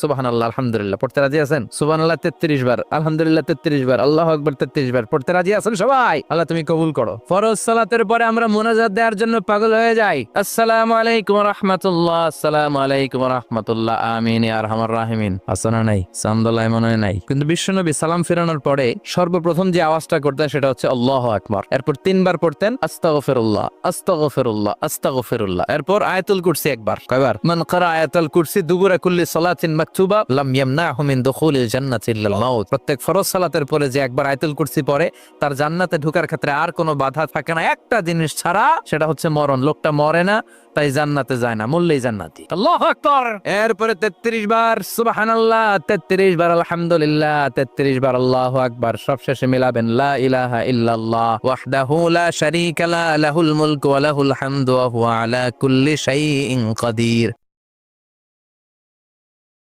সুবহানাল্লাহ আলহামদুলিল্লাহ পড়তে রাজি আছেন? সুবহানাল্লাহ 33 বার, আলহামদুলিল্লাহ 33 বার, আল্লাহু আকবার 33 বার পড়তে রাজি আছেন সবাই? আল্লাহ তুমি কবুল করো। ফরজ সালাতের পরে আমরা মুনাজাত দেওয়ার জন্য পাগল হয়ে যাই। আসসালামু আলাইকুম ওয়া রাহমাতুল্লাহ, আসসালামু আলাইকুম ওয়া রাহমাতুল্লাহ, আমিন ইয়া আরহামার রাহিমিন। আছে না নাই? সামদুল্লাহ মনে হয় নাই। কিন্তু বিশ্বনবী সালাম ফেরানোর পরে সর্বপ্রথম যে আওয়াজটা করতেন সেটা হচ্ছে আল্লাহু আকবার। এরপর 3 বার পড়তেন আস্তাগফিরুল্লাহ, আস্তাগফিরুল্লাহ, আস্তাগফিরুল্লাহ। এরপর আয়াতুল কুরসি একবার। কয়বার? মান ক্বারা আয়াতুল কুরসি দুবুরা কুল্লি সালাতিন মাকতুবা লাম ইয়ামনাহু মিন দুখুলিল জান্নাতি ইল্লাল মাউত। প্রত্যেক ফরজ সালাতের পরে যে একবার আয়াতুল কুরসি পড়ে তার জান্নাতে ঢোকার ক্ষেত্রে আর কোনো বাধা থাকে না, একটা জিনিস ছাড়া, সেটা হচ্ছে মরণ। লোকটা মরে না, তাই জান্নাতে যায় না, মরলেই জান্নাতি। আল্লাহু আকবার। এরপরে 33 বার সুবহানাল্লাহ, 33 বার আলহামদুলিল্লাহ, 33 বার আল্লাহু আকবার। সবশেষে মিলাবেন লা ইলাহা ইল্লাল্লাহ ওয়াহদাহু লা শারীকা লা লাহুল মুলকু ওয়া লাহুল হামদু ওয়া হুয়া আলা কুল্লি শাইইন কাদির।